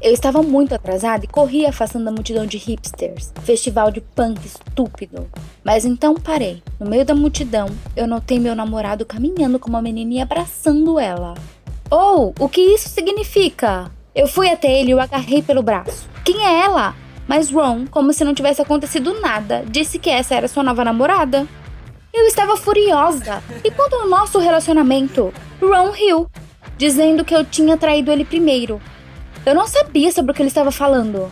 Eu estava muito atrasada e corri afastando a multidão de hipsters. Festival de punk estúpido. Mas então parei. No meio da multidão, eu notei meu namorado caminhando com uma menina e abraçando ela. Oh, o que isso significa? Eu fui até ele e o agarrei pelo braço. Quem é ela? Mas Ron, como se não tivesse acontecido nada, disse que essa era sua nova namorada. Eu estava furiosa. E quanto ao nosso relacionamento? Ron riu, dizendo que eu tinha traído ele primeiro. Eu não sabia sobre o que ele estava falando.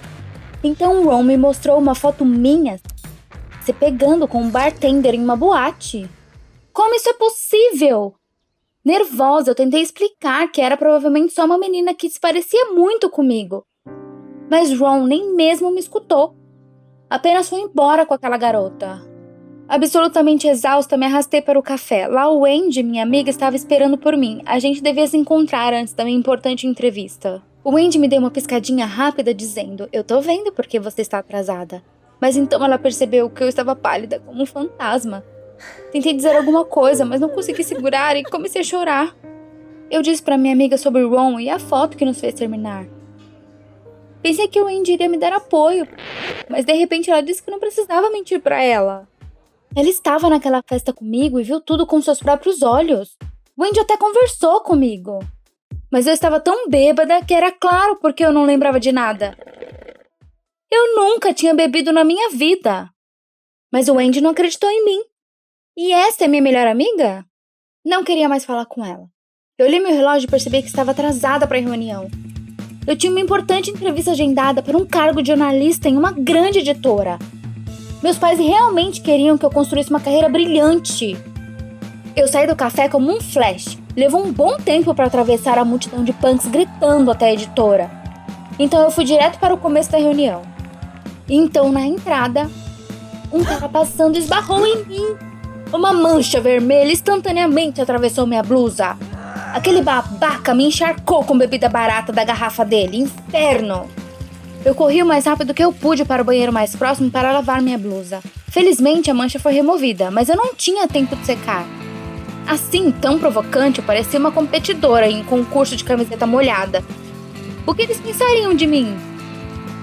Então Ron me mostrou uma foto minha se pegando com um bartender em uma boate. Como isso é possível? Nervosa, eu tentei explicar que era provavelmente só uma menina que se parecia muito comigo. Mas Ron nem mesmo me escutou. Apenas foi embora com aquela garota. Absolutamente exausta, me arrastei para o café. Lá o Wendy, minha amiga, estava esperando por mim. A gente devia se encontrar antes da minha importante entrevista. O Wendy me deu uma piscadinha rápida dizendo: eu tô vendo porque você está atrasada. Mas então ela percebeu que eu estava pálida como um fantasma. Tentei dizer alguma coisa, mas não consegui segurar e comecei a chorar. Eu disse para minha amiga sobre Ron e a foto que nos fez terminar. Pensei que o Wendy iria me dar apoio, mas de repente ela disse que não precisava mentir para ela. Ela estava naquela festa comigo e viu tudo com seus próprios olhos. O Wendy até conversou comigo. Mas eu estava tão bêbada que era claro porque eu não lembrava de nada. Eu nunca tinha bebido na minha vida. Mas o Wendy não acreditou em mim. E esta é minha melhor amiga? Não queria mais falar com ela. Eu olhei meu relógio e percebi que estava atrasada para a reunião. Eu tinha uma importante entrevista agendada para um cargo de jornalista em uma grande editora. Meus pais realmente queriam que eu construísse uma carreira brilhante. Eu saí do café como um flash. Levou um bom tempo para atravessar a multidão de punks gritando até a editora. Então eu fui direto para o começo da reunião. Então, na entrada, um cara passando esbarrou em mim. Uma mancha vermelha instantaneamente atravessou minha blusa. Aquele babaca me encharcou com bebida barata da garrafa dele. Inferno! Eu corri o mais rápido que eu pude para o banheiro mais próximo para lavar minha blusa. Felizmente a mancha foi removida, mas eu não tinha tempo de secar. Assim, tão provocante, eu parecia uma competidora em um concurso de camiseta molhada. O que eles pensariam de mim?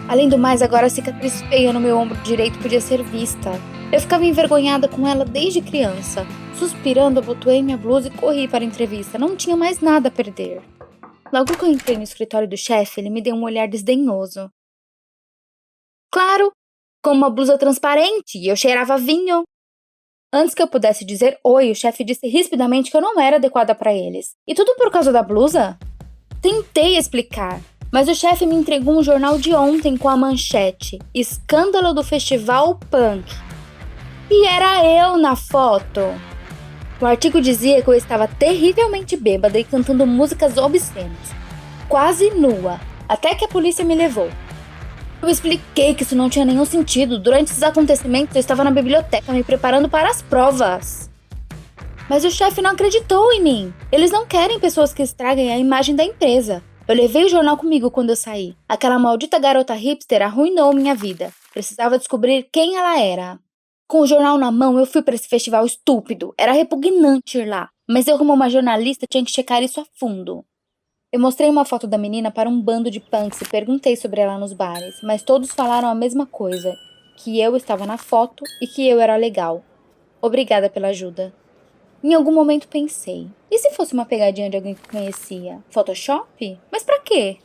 Além do mais, agora a cicatriz feia no meu ombro direito podia ser vista. Eu ficava envergonhada com ela desde criança. Suspirando, abotoei minha blusa e corri para a entrevista. Não tinha mais nada a perder. Logo que eu entrei no escritório do chefe, ele me deu um olhar desdenhoso. Claro, com uma blusa transparente e eu cheirava a vinho. Antes que eu pudesse dizer oi, o chefe disse rispidamente que eu não era adequada para eles. E tudo por causa da blusa? Tentei explicar, mas o chefe me entregou um jornal de ontem com a manchete: Escândalo do Festival Punk. E era eu na foto. O artigo dizia que eu estava terrivelmente bêbada e cantando músicas obscenas. Quase nua, até que a polícia me levou. Eu expliquei que isso não tinha nenhum sentido. Durante esses acontecimentos, eu estava na biblioteca me preparando para as provas. Mas o chefe não acreditou em mim. Eles não querem pessoas que estraguem a imagem da empresa. Eu levei o jornal comigo quando eu saí. Aquela maldita garota hipster arruinou minha vida. Precisava descobrir quem ela era. Com o jornal na mão, eu fui para esse festival estúpido. Era repugnante ir lá. Mas eu, como uma jornalista, tinha que checar isso a fundo. Eu mostrei uma foto da menina para um bando de punks e perguntei sobre ela nos bares, mas todos falaram a mesma coisa, que eu estava na foto e que eu era legal. Obrigada pela ajuda. Em algum momento pensei, e se fosse uma pegadinha de alguém que conhecia? Photoshop? Mas pra quê?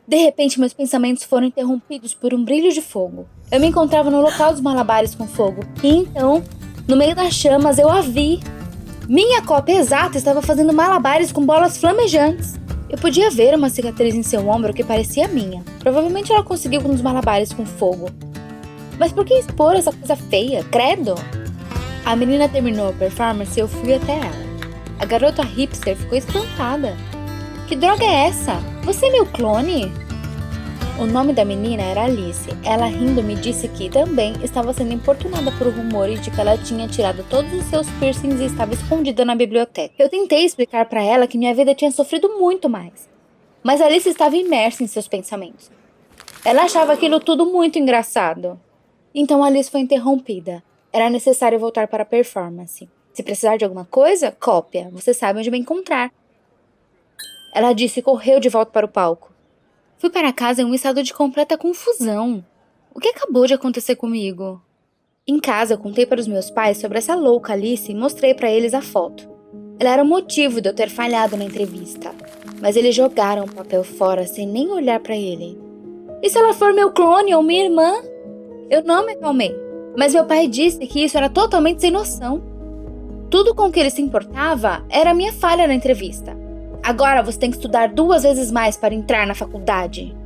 De repente, meus pensamentos foram interrompidos por um brilho de fogo. Eu me encontrava no local dos malabares com fogo, e então, no meio das chamas, eu a vi. Minha cópia exata estava fazendo malabares com bolas flamejantes. Eu podia ver uma cicatriz em seu ombro que parecia minha. Provavelmente ela conseguiu uns malabares com fogo. Mas por que expor essa coisa feia? Credo! A menina terminou a performance e eu fui até ela. A garota hipster ficou espantada. Que droga é essa? Você é meu clone? O nome da menina era Alice. Ela rindo me disse que também estava sendo importunada por rumores de que ela tinha tirado todos os seus piercings e estava escondida na biblioteca. Eu tentei explicar para ela que minha vida tinha sofrido muito mais. Mas Alice estava imersa em seus pensamentos. Ela achava aquilo tudo muito engraçado. Então Alice foi interrompida. Era necessário voltar para a performance. Se precisar de alguma coisa, cópia. Você sabe onde me encontrar. Ela disse e correu de volta para o palco. Fui para casa em um estado de completa confusão. O que acabou de acontecer comigo? Em casa, eu contei para os meus pais sobre essa louca Alice e mostrei para eles a foto. Ela era o motivo de eu ter falhado na entrevista, mas eles jogaram o papel fora sem nem olhar para ele. E se ela for meu clone ou minha irmã? Eu não me acalmei, mas meu pai disse que isso era totalmente sem noção. Tudo com que ele se importava era a minha falha na entrevista. Agora você tem que estudar 2 vezes mais para entrar na faculdade.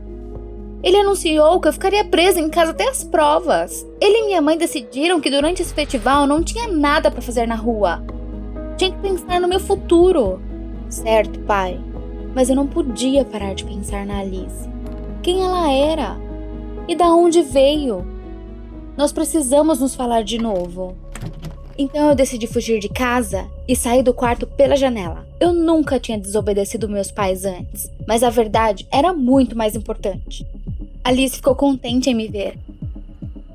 Ele anunciou que eu ficaria presa em casa até as provas. Ele e minha mãe decidiram que durante esse festival eu não tinha nada para fazer na rua. Tinha que pensar no meu futuro. Certo, pai, mas eu não podia parar de pensar na Alice. Quem ela era? E da onde veio? Nós precisamos nos falar de novo. Então eu decidi fugir de casa e sair do quarto pela janela. Eu nunca tinha desobedecido meus pais antes, mas a verdade era muito mais importante. Alice ficou contente em me ver.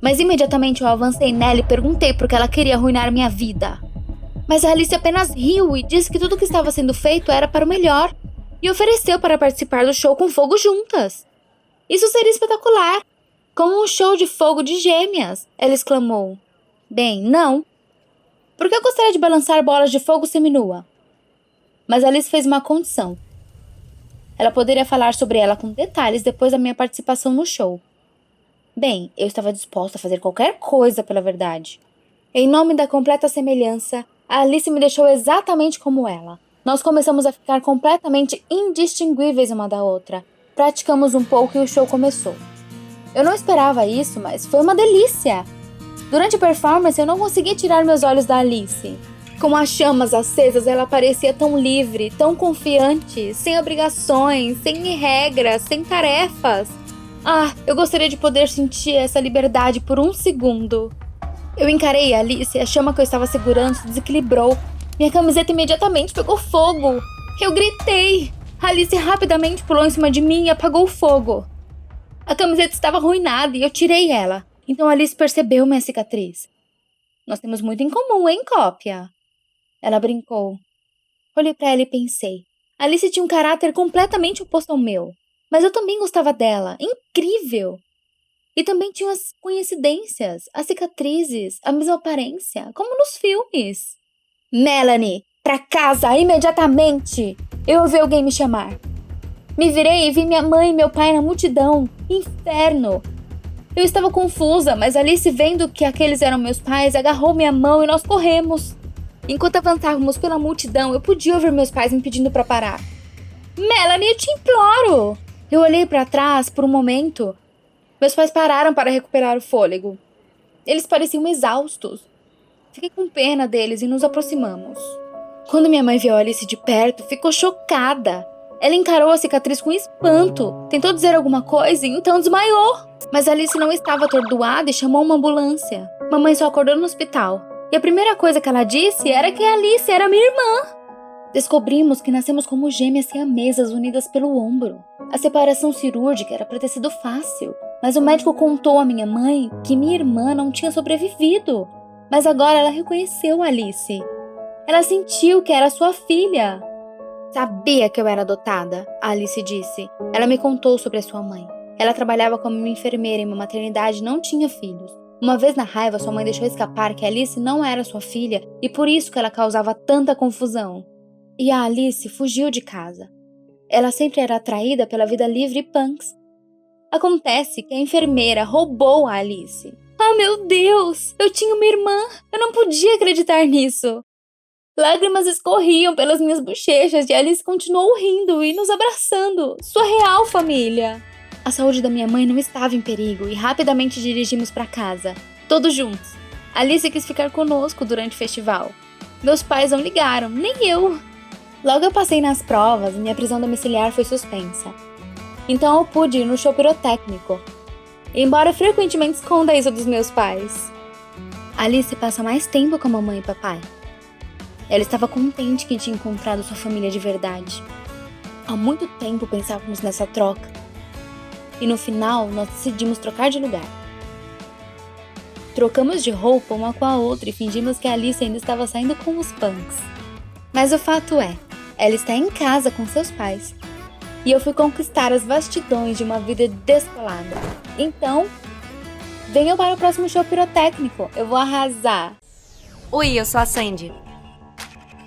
Mas imediatamente eu avancei nela e perguntei por que ela queria arruinar minha vida. Mas a Alice apenas riu e disse que tudo que estava sendo feito era para o melhor e ofereceu para participar do show com fogo juntas. Isso seria espetacular! Como um show de fogo de gêmeas, ela exclamou. Bem, não. Porque eu gostaria de balançar bolas de fogo seminua. Mas Alice fez uma condição. Ela poderia falar sobre ela com detalhes depois da minha participação no show. Bem, eu estava disposta a fazer qualquer coisa pela verdade. Em nome da completa semelhança, a Alice me deixou exatamente como ela. Nós começamos a ficar completamente indistinguíveis uma da outra. Praticamos um pouco e o show começou. Eu não esperava isso, mas foi uma delícia. Durante a performance, eu não consegui tirar meus olhos da Alice. Com as chamas acesas, ela parecia tão livre, tão confiante, sem obrigações, sem regras, sem tarefas. Ah, eu gostaria de poder sentir essa liberdade por um segundo. Eu encarei a Alice e a chama que eu estava segurando se desequilibrou. Minha camiseta imediatamente pegou fogo. Eu gritei. A Alice rapidamente pulou em cima de mim e apagou o fogo. A camiseta estava arruinada e eu tirei ela. Então a Alice percebeu minha cicatriz. Nós temos muito em comum, hein, cópia? Ela brincou. Olhei para ela e pensei. Alice tinha um caráter completamente oposto ao meu. Mas eu também gostava dela. Incrível! E também tinha as coincidências, as cicatrizes, a mesma aparência, como nos filmes. Melanie, pra casa, imediatamente! Eu ouvi alguém me chamar. Me virei e vi minha mãe e meu pai na multidão. Inferno! Eu estava confusa, mas Alice, vendo que aqueles eram meus pais, agarrou minha mão e nós corremos. Enquanto avançávamos pela multidão, eu podia ouvir meus pais me pedindo para parar. Melanie, eu te imploro! Eu olhei para trás por um momento. Meus pais pararam para recuperar o fôlego. Eles pareciam exaustos. Fiquei com pena deles e nos aproximamos. Quando minha mãe viu Alice de perto, ficou chocada. Ela encarou a cicatriz com espanto. Tentou dizer alguma coisa e então desmaiou. Mas Alice não estava atordoada e chamou uma ambulância. Mamãe só acordou no hospital. E a primeira coisa que ela disse era que a Alice era minha irmã. Descobrimos que nascemos como gêmeas siamesas unidas pelo ombro. A separação cirúrgica era para ter sido fácil. Mas o médico contou à minha mãe que minha irmã não tinha sobrevivido. Mas agora ela reconheceu Alice. Ela sentiu que era sua filha. Sabia que eu era adotada, Alice disse. Ela me contou sobre a sua mãe. Ela trabalhava como uma enfermeira em uma maternidade e não tinha filhos. Uma vez na raiva, sua mãe deixou escapar que Alice não era sua filha e por isso que ela causava tanta confusão. E a Alice fugiu de casa. Ela sempre era atraída pela vida livre e punks. Acontece que a enfermeira roubou a Alice. Oh, meu Deus! Eu tinha uma irmã! Eu não podia acreditar nisso! Lágrimas escorriam pelas minhas bochechas e Alice continuou rindo e nos abraçando. Sua real família! A saúde da minha mãe não estava em perigo e rapidamente dirigimos para casa, todos juntos. Alice quis ficar conosco durante o festival. Meus pais não ligaram, nem eu. Logo eu passei nas provas e minha prisão domiciliar foi suspensa. Então eu pude ir no show pirotécnico, embora frequentemente esconda isso dos meus pais. Alice passa mais tempo com a mamãe e papai. Ela estava contente que tinha encontrado sua família de verdade. Há muito tempo pensávamos nessa troca. E no final, nós decidimos trocar de lugar. Trocamos de roupa uma com a outra e fingimos que a Alice ainda estava saindo com os punks. Mas o fato é, ela está em casa com seus pais. e eu fui conquistar as vastidões de uma vida descolada. Então, venham para o próximo show pirotécnico, eu vou arrasar. Oi, eu sou a Sandy.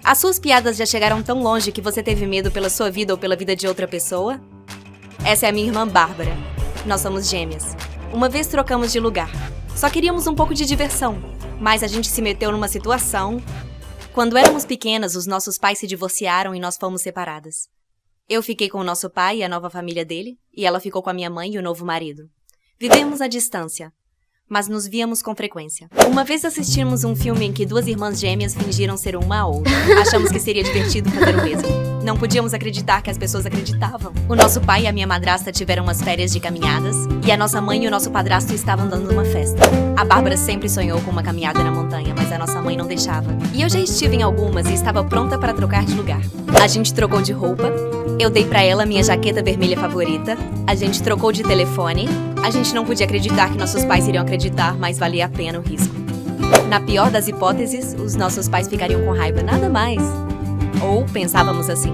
As suas piadas já chegaram tão longe que você teve medo pela sua vida ou pela vida de outra pessoa? Essa é a minha irmã Bárbara. Nós somos gêmeas. Uma vez trocamos de lugar. Só queríamos um pouco de diversão, mas a gente se meteu numa situação. Quando éramos pequenas, os nossos pais se divorciaram e nós fomos separadas. Eu fiquei com o nosso pai e a nova família dele, e ela ficou com a minha mãe e o novo marido. Vivemos à distância, mas nos víamos com frequência. Uma vez assistimos um filme em que duas irmãs gêmeas fingiram ser uma a outra. Achamos que seria divertido fazer o mesmo. Não podíamos acreditar que as pessoas acreditavam. O nosso pai e a minha madrasta tiveram umas férias de caminhadas, e a nossa mãe e o nosso padrasto estavam dando uma festa. A Bárbara sempre sonhou com uma caminhada na montanha, mas a nossa mãe não deixava. E eu já estive em algumas e estava pronta para trocar de lugar. A gente trocou de roupa, eu dei pra ela minha jaqueta vermelha favorita, a gente trocou de telefone, a gente não podia acreditar que nossos pais iriam acreditar, mas valia a pena o risco. Na pior das hipóteses, os nossos pais ficariam com raiva, nada mais. Ou pensávamos assim.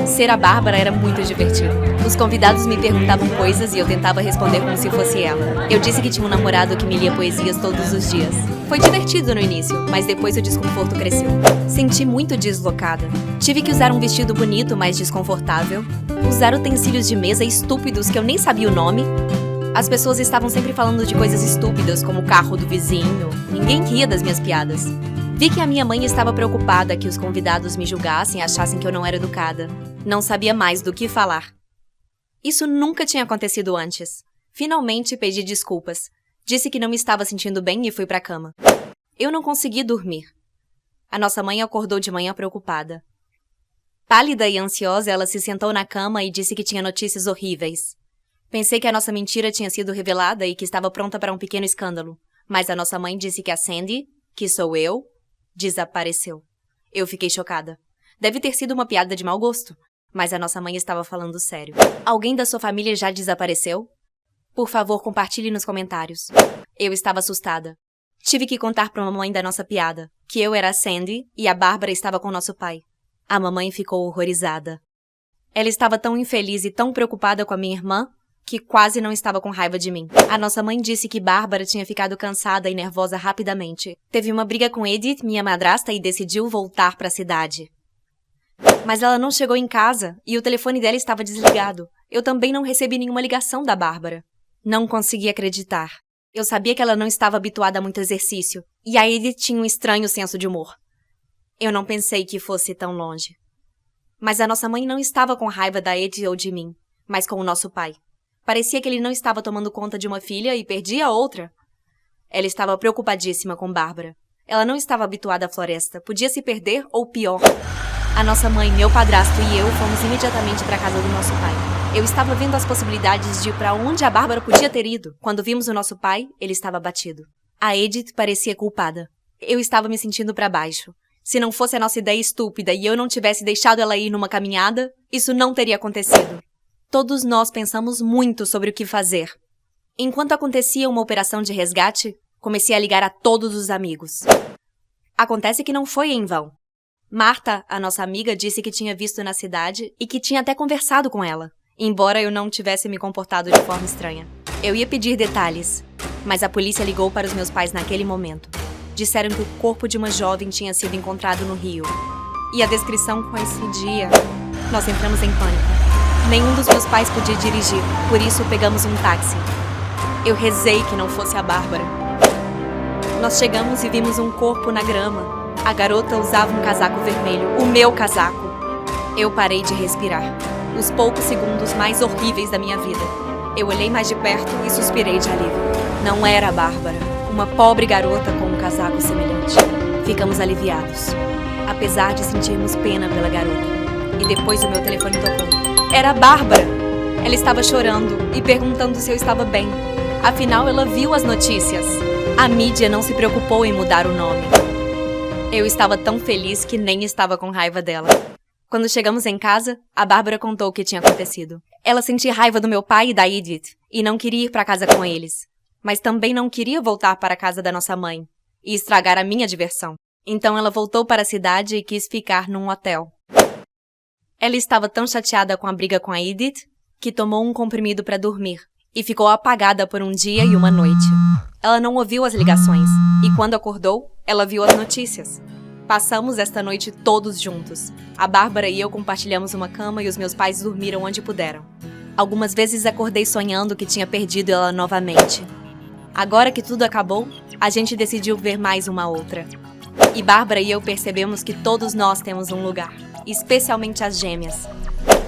Ser a Bárbara era muito divertido. Os convidados me perguntavam coisas e eu tentava responder como se fosse ela. Eu disse que tinha um namorado que me lia poesias todos os dias. Foi divertido no início, mas depois o desconforto cresceu. Senti muito deslocada. Tive que usar um vestido bonito, mas desconfortável. Usar utensílios de mesa estúpidos que eu nem sabia o nome. As pessoas estavam sempre falando de coisas estúpidas, como o carro do vizinho. Ninguém ria das minhas piadas. Vi que a minha mãe estava preocupada que os convidados me julgassem e achassem que eu não era educada. Não sabia mais do que falar. Isso nunca tinha acontecido antes. Finalmente pedi desculpas. Disse que não me estava sentindo bem e fui para a cama. Eu não consegui dormir. A nossa mãe acordou de manhã preocupada. Pálida e ansiosa, ela se sentou na cama e disse que tinha notícias horríveis. Pensei que a nossa mentira tinha sido revelada e que estava pronta para um pequeno escândalo. Mas a nossa mãe disse que a Sandy, que sou eu, desapareceu. Eu fiquei chocada. Deve ter sido uma piada de mau gosto, mas a nossa mãe estava falando sério. Alguém da sua família já desapareceu? Por favor, compartilhe nos comentários. Eu estava assustada. Tive que contar para a mamãe da nossa piada, que eu era a Sandy e a Bárbara estava com nosso pai. A mamãe ficou horrorizada. Ela estava tão infeliz e tão preocupada com a minha irmã que quase não estava com raiva de mim. A nossa mãe disse que Bárbara tinha ficado cansada e nervosa rapidamente. Teve uma briga com Edith, minha madrasta, e decidiu voltar para a cidade. Mas ela não chegou em casa e o telefone dela estava desligado. Eu também não recebi nenhuma ligação da Bárbara. Não consegui acreditar. Eu sabia que ela não estava habituada a muito exercício, e a Edith tinha um estranho senso de humor. Eu não pensei que fosse tão longe. Mas a nossa mãe não estava com raiva da Edith ou de mim, mas com o nosso pai. Parecia que ele não estava tomando conta de uma filha e perdia a outra. Ela estava preocupadíssima com Bárbara. Ela não estava habituada à floresta. Podia se perder ou pior. A nossa mãe, meu padrasto e eu fomos imediatamente para a casa do nosso pai. Eu estava vendo as possibilidades de ir para onde a Bárbara podia ter ido. Quando vimos o nosso pai, ele estava abatido. A Edith parecia culpada. Eu estava me sentindo para baixo. Se não fosse a nossa ideia estúpida e eu não tivesse deixado ela ir numa caminhada, isso não teria acontecido. Todos nós pensamos muito sobre o que fazer. Enquanto acontecia uma operação de resgate, comecei a ligar a todos os amigos. Acontece que não foi em vão. Marta, a nossa amiga, disse que tinha visto na cidade e que tinha até conversado com ela, embora eu não tivesse me comportado de forma estranha. Eu ia pedir detalhes, mas a polícia ligou para os meus pais naquele momento. Disseram que o corpo de uma jovem tinha sido encontrado no rio. E a descrição coincidia. Nós entramos em pânico. Nenhum dos meus pais podia dirigir, por isso pegamos um táxi. Eu rezei que não fosse a Bárbara. Nós chegamos e vimos um corpo na grama. A garota usava um casaco vermelho, o meu casaco. Eu parei de respirar. Os poucos segundos mais horríveis da minha vida. Eu olhei mais de perto e suspirei de alívio. Não era a Bárbara, uma pobre garota com um casaco semelhante. Ficamos aliviados, apesar de sentirmos pena pela garota. E depois o meu telefone tocou. Era a Bárbara! Ela estava chorando e perguntando se eu estava bem. Afinal, ela viu as notícias. A mídia não se preocupou em mudar o nome. Eu estava tão feliz que nem estava com raiva dela. Quando chegamos em casa, a Bárbara contou o que tinha acontecido. Ela sentia raiva do meu pai e da Edith e não queria ir para casa com eles. Mas também não queria voltar para a casa da nossa mãe e estragar a minha diversão. Então ela voltou para a cidade e quis ficar num hotel. Ela estava tão chateada com a briga com a Edith que tomou um comprimido para dormir e ficou apagada por um dia e uma noite. Ela não ouviu as ligações e quando acordou, ela viu as notícias. Passamos esta noite todos juntos. A Bárbara e eu compartilhamos uma cama e os meus pais dormiram onde puderam. Algumas vezes acordei sonhando que tinha perdido ela novamente. Agora que tudo acabou, a gente decidiu ver mais uma outra. E Bárbara e eu percebemos que todos nós temos um lugar, especialmente as gêmeas.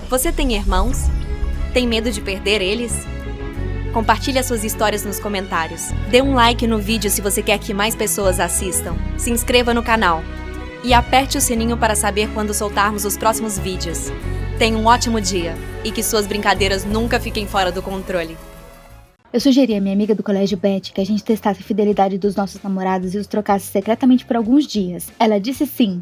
Você tem irmãos? Tem medo de perder eles? Compartilhe as suas histórias nos comentários. Dê um like no vídeo se você quer que mais pessoas assistam. Se inscreva no canal. E aperte o sininho para saber quando soltarmos os próximos vídeos. Tenha um ótimo dia e que suas brincadeiras nunca fiquem fora do controle. Eu sugeri à minha amiga do colégio Beth que a gente testasse a fidelidade dos nossos namorados e os trocasse secretamente por alguns dias. Ela disse sim.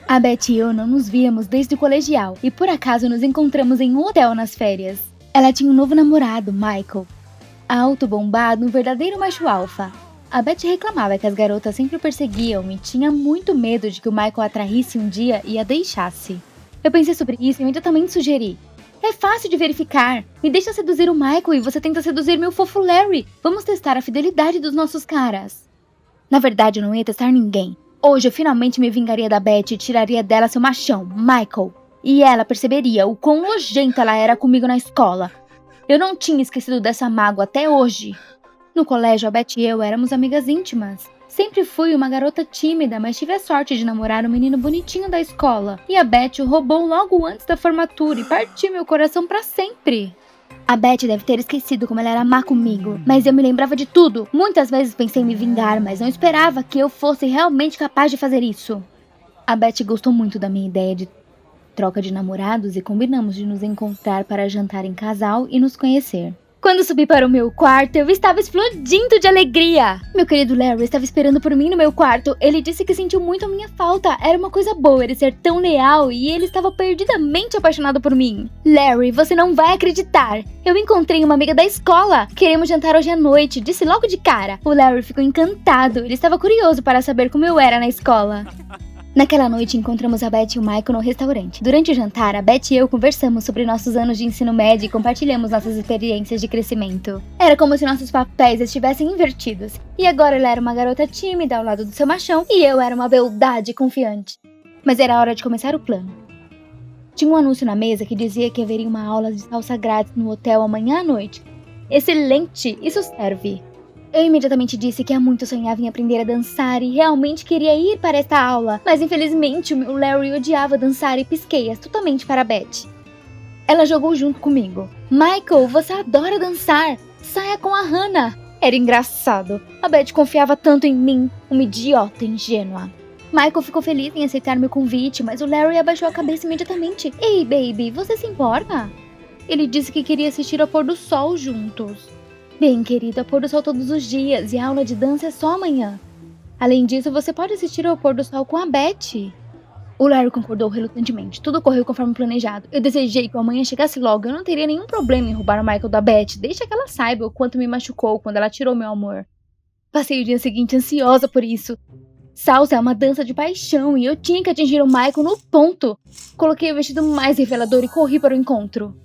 A Beth e eu não nos víamos desde o colegial e por acaso nos encontramos em um hotel nas férias. Ela tinha um novo namorado, Michael. Alto, bombado, um verdadeiro macho alfa. A Beth reclamava que as garotas sempre o perseguiam e tinha muito medo de que o Michael a atraísse um dia e a deixasse. Eu pensei sobre isso e imediatamente sugeri. É fácil de verificar. Me deixa seduzir o Michael e você tenta seduzir meu fofo Larry. Vamos testar a fidelidade dos nossos caras. Na verdade, eu não ia testar ninguém. Hoje eu finalmente me vingaria da Beth e tiraria dela seu machão, Michael. E ela perceberia o quão nojenta ela era comigo na escola. Eu não tinha esquecido dessa mágoa até hoje. No colégio, a Beth e eu éramos amigas íntimas. Sempre fui uma garota tímida, mas tive a sorte de namorar um menino bonitinho da escola. E a Beth o roubou logo antes da formatura e partiu meu coração pra sempre. A Beth deve ter esquecido como ela era má comigo, mas eu me lembrava de tudo. Muitas vezes pensei em me vingar, mas não esperava que eu fosse realmente capaz de fazer isso. A Beth gostou muito da minha ideia de troca de namorados e combinamos de nos encontrar para jantar em casal e nos conhecer. Quando subi para o meu quarto, eu estava explodindo de alegria. Meu querido Larry estava esperando por mim no meu quarto. Ele disse que sentiu muito a minha falta. Era uma coisa boa ele ser tão leal e ele estava perdidamente apaixonado por mim. Larry, você não vai acreditar. Eu encontrei uma amiga da escola. Queremos jantar hoje à noite, disse logo de cara. O Larry ficou encantado. Ele estava curioso para saber como eu era na escola. Naquela noite, encontramos a Beth e o Michael no restaurante. Durante o jantar, a Beth e eu conversamos sobre nossos anos de ensino médio e compartilhamos nossas experiências de crescimento. Era como se nossos papéis estivessem invertidos. E agora ela era uma garota tímida ao lado do seu machão e eu era uma beldade confiante. Mas era hora de começar o plano. Tinha um anúncio na mesa que dizia que haveria uma aula de salsa grátis no hotel amanhã à noite. Excelente! Isso serve! Eu imediatamente disse que há muito sonhava em aprender a dançar e realmente queria ir para esta aula, mas infelizmente o meu Larry odiava dançar e pisquei astutamente para a Beth. Ela jogou junto comigo. Michael, você adora dançar! Saia com a Hannah! Era engraçado. A Beth confiava tanto em mim, uma idiota ingênua. Michael ficou feliz em aceitar meu convite, mas o Larry abaixou a cabeça imediatamente. Ei, baby, você se importa? Ele disse que queria assistir ao pôr do sol juntos. Bem, querida, pôr do sol todos os dias e a aula de dança é só amanhã. Além disso, você pode assistir ao pôr do sol com a Beth. O Larry concordou relutantemente. Tudo correu conforme planejado. Eu desejei que o amanhã chegasse logo. Eu não teria nenhum problema em roubar o Michael da Beth. Deixa que ela saiba o quanto me machucou quando ela tirou meu amor. Passei o dia seguinte ansiosa por isso. Salsa é uma dança de paixão e eu tinha que atingir o Michael no ponto. Coloquei o vestido mais revelador e corri para o encontro.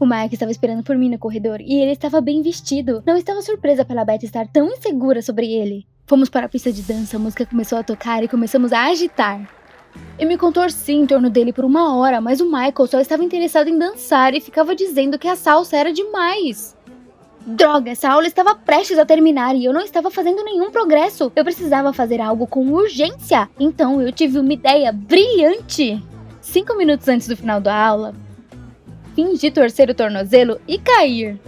O Mike estava esperando por mim no corredor e ele estava bem vestido. Não estava surpresa pela Beth estar tão insegura sobre ele. Fomos para a pista de dança, a música começou a tocar e começamos a agitar. Eu me contorci em torno dele por uma hora, mas o Michael só estava interessado em dançar e ficava dizendo que a salsa era demais. Droga, essa aula estava prestes a terminar e eu não estava fazendo nenhum progresso. Eu precisava fazer algo com urgência. Então eu tive uma ideia brilhante. 5 minutos antes do final da aula, fingi torcer o tornozelo e cair.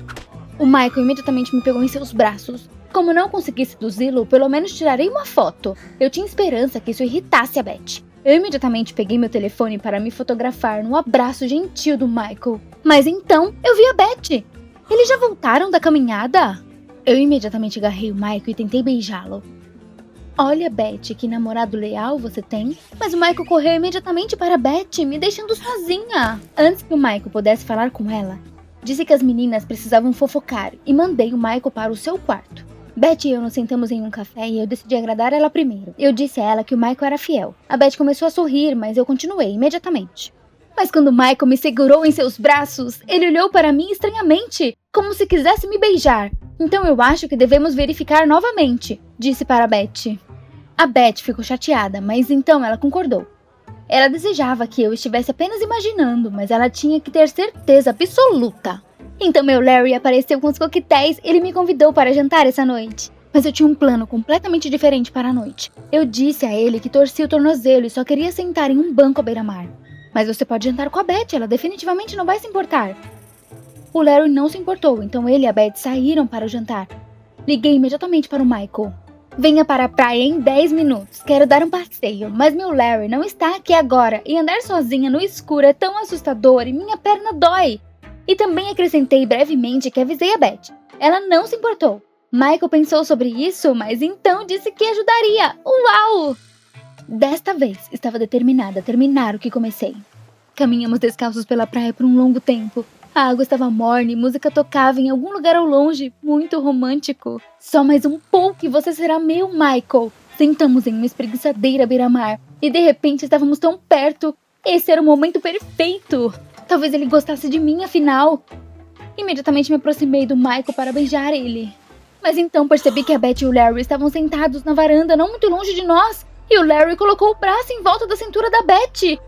O Michael imediatamente me pegou em seus braços. Como não consegui seduzi-lo, pelo menos tirarei uma foto. Eu tinha esperança que isso irritasse a Beth. Eu imediatamente peguei meu telefone para me fotografar no abraço gentil do Michael. Mas então, eu vi a Beth. Eles já voltaram da caminhada? Eu imediatamente agarrei o Michael e tentei beijá-lo. Olha, Beth, que namorado leal você tem. Mas o Michael correu imediatamente para Beth, me deixando sozinha. Antes que o Michael pudesse falar com ela, disse que as meninas precisavam fofocar e mandei o Michael para o seu quarto. Beth e eu nos sentamos em um café e eu decidi agradar ela primeiro. Eu disse a ela que o Michael era fiel. A Beth começou a sorrir, mas eu continuei imediatamente. Mas quando Michael me segurou em seus braços, ele olhou para mim estranhamente, como se quisesse me beijar. Então eu acho que devemos verificar novamente, disse para Beth. A Beth ficou chateada, mas então ela concordou. Ela desejava que eu estivesse apenas imaginando, mas ela tinha que ter certeza absoluta. Então meu Larry apareceu com os coquetéis e ele me convidou para jantar essa noite. Mas eu tinha um plano completamente diferente para a noite. Eu disse a ele que torcia o tornozelo e só queria sentar em um banco à beira-mar. Mas você pode jantar com a Beth, ela definitivamente não vai se importar. O Larry não se importou, então ele e a Beth saíram para o jantar. Liguei imediatamente para o Michael. Venha para a praia em 10 minutos, quero dar um passeio, mas meu Larry não está aqui agora e andar sozinha no escuro é tão assustador e minha perna dói. E também acrescentei brevemente que avisei a Beth. Ela não se importou. Michael pensou sobre isso, mas então disse que ajudaria. Uau! Desta vez, estava determinada a terminar o que comecei. Caminhamos descalços pela praia por um longo tempo. A água estava morna e música tocava em algum lugar ao longe, muito romântico. Só mais um pouco e você será meu, Michael. Sentamos em uma espreguiçadeira à beira-mar e de repente estávamos tão perto. Esse era o momento perfeito. Talvez ele gostasse de mim, afinal. Imediatamente me aproximei do Michael para beijar ele. Mas então percebi que a Beth e o Larry estavam sentados na varanda, não muito longe de nós. E o Larry colocou o braço em volta da cintura da Beth.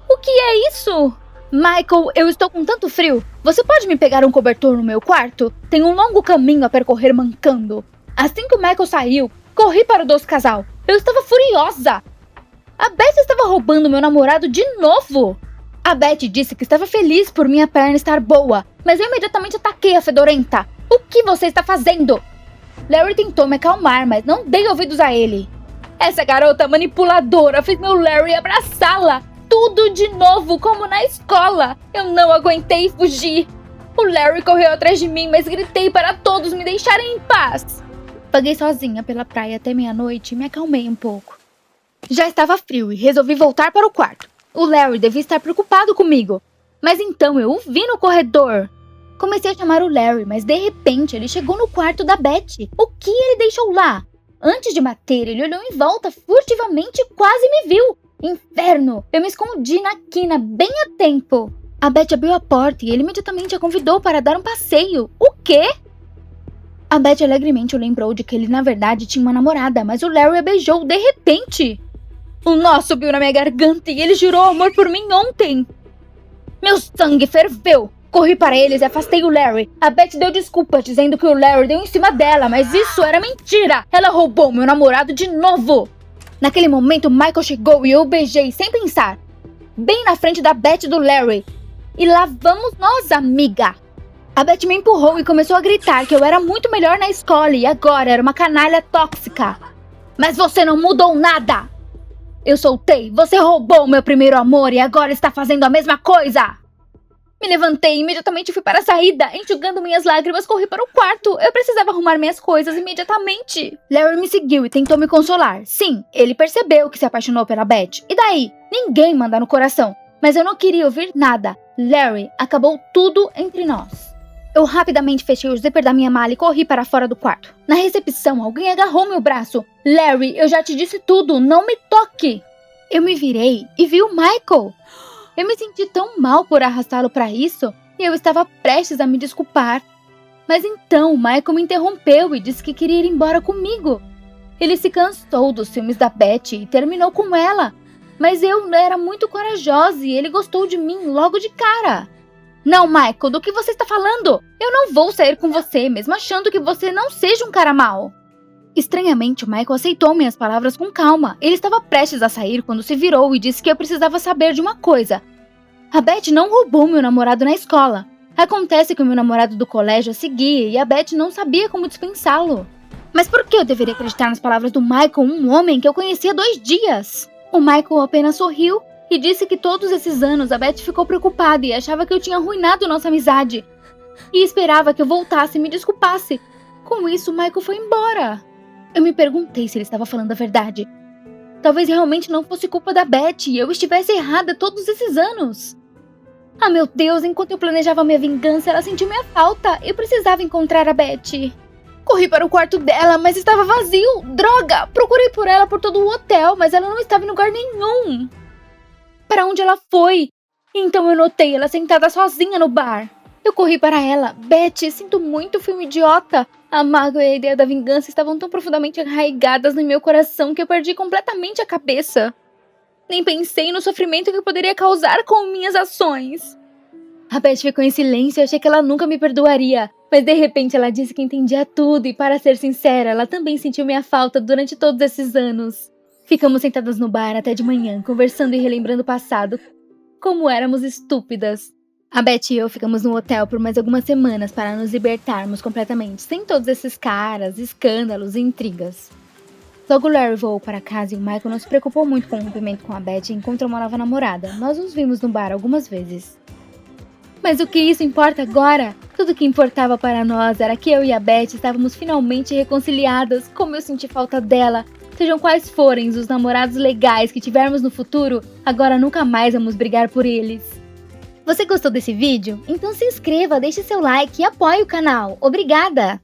O que é isso? Michael, eu estou com tanto frio. Você pode me pegar um cobertor no meu quarto? Tem um longo caminho a percorrer mancando. Assim que o Michael saiu, corri para o doce casal. Eu estava furiosa. A Beth estava roubando meu namorado de novo. A Beth disse que estava feliz por minha perna estar boa, mas eu imediatamente ataquei a fedorenta. O que você está fazendo? Larry tentou me acalmar, mas não dei ouvidos a ele. Essa garota manipuladora fez meu Larry abraçá-la. Tudo de novo, como na escola. Eu não aguentei fugir. O Larry correu atrás de mim, mas gritei para todos me deixarem em paz. Vaguei sozinha pela praia até meia-noite e me acalmei um pouco. Já estava frio e resolvi voltar para o quarto. O Larry devia estar preocupado comigo. Mas então eu o vi no corredor. Comecei a chamar o Larry, mas de repente ele chegou no quarto da Beth. O que ele deixou lá? Antes de bater, ele olhou em volta furtivamente e quase me viu. Inferno! Eu me escondi na quina bem a tempo. A Beth abriu a porta e ele imediatamente a convidou para dar um passeio. O quê? A Beth alegremente o lembrou de que ele na verdade tinha uma namorada, mas o Larry a beijou de repente. O nó subiu na minha garganta e ele jurou amor por mim ontem. Meu sangue ferveu. Corri para eles e afastei o Larry. A Beth deu desculpa dizendo que o Larry deu em cima dela, mas isso era mentira. Ela roubou meu namorado de novo. Naquele momento, Michael chegou e eu o beijei sem pensar. Bem na frente da Beth e do Larry. E lá vamos nós, amiga. A Beth me empurrou e começou a gritar que eu era muito melhor na escola e agora era uma canalha tóxica. Mas você não mudou nada. Eu soltei, você roubou meu primeiro amor e agora está fazendo a mesma coisa. Me levantei e imediatamente fui para a saída. Enxugando minhas lágrimas, corri para o quarto. Eu precisava arrumar minhas coisas imediatamente. Larry me seguiu e tentou me consolar. Sim, ele percebeu que se apaixonou pela Beth. E daí? Ninguém manda no coração. Mas eu não queria ouvir nada. Larry acabou tudo entre nós. Eu rapidamente fechei o zíper da minha mala e corri para fora do quarto. Na recepção, alguém agarrou meu braço. Larry, eu já te disse tudo, não me toque. Eu me virei e vi o Michael. Eu me senti tão mal por arrastá-lo para isso e eu estava prestes a me desculpar. Mas então Michael me interrompeu e disse que queria ir embora comigo. Ele se cansou dos ciúmes da Beth e terminou com ela. Mas eu era muito corajosa e ele gostou de mim logo de cara. Não, Michael, do que você está falando? Eu não vou sair com você, mesmo achando que você não seja um cara mau. Estranhamente, o Michael aceitou minhas palavras com calma. Ele estava prestes a sair quando se virou e disse que eu precisava saber de uma coisa. A Beth não roubou meu namorado na escola. Acontece que o meu namorado do colégio a seguia e a Beth não sabia como dispensá-lo. Mas por que eu deveria acreditar nas palavras do Michael, um homem que eu conhecia há 2 dias? O Michael apenas sorriu e disse que todos esses anos a Beth ficou preocupada e achava que eu tinha arruinado nossa amizade. E esperava que eu voltasse e me desculpasse. Com isso, o Michael foi embora. Eu me perguntei se ele estava falando a verdade. Talvez realmente não fosse culpa da Beth e eu estivesse errada todos esses anos. Ah, meu Deus, enquanto eu planejava minha vingança, ela sentiu minha falta. Eu precisava encontrar a Beth. Corri para o quarto dela, mas estava vazio. Droga! Procurei por ela por todo o hotel, mas ela não estava em lugar nenhum. Para onde ela foi? Então eu notei ela sentada sozinha no bar. Eu corri para ela. Betty, sinto muito, fui um idiota. A mágoa e a ideia da vingança estavam tão profundamente arraigadas no meu coração que eu perdi completamente a cabeça. Nem pensei no sofrimento que poderia causar com minhas ações. A Betty ficou em silêncio e achei que ela nunca me perdoaria. Mas de repente ela disse que entendia tudo e, para ser sincera, ela também sentiu minha falta durante todos esses anos. Ficamos sentadas no bar até de manhã, conversando e relembrando o passado. Como éramos estúpidas. A Betty e eu ficamos no hotel por mais algumas semanas para nos libertarmos completamente, sem todos esses caras, escândalos e intrigas. Logo Larry voou para casa e o Michael não se preocupou muito com o rompimento com a Betty e encontrou uma nova namorada. Nós nos vimos no bar algumas vezes. Mas o que isso importa agora? Tudo o que importava para nós era que eu e a Betty estávamos finalmente reconciliadas. Como eu senti falta dela. Sejam quais forem os namorados legais que tivermos no futuro, agora nunca mais vamos brigar por eles. Você gostou desse vídeo? Então se inscreva, deixe seu like e apoie o canal. Obrigada!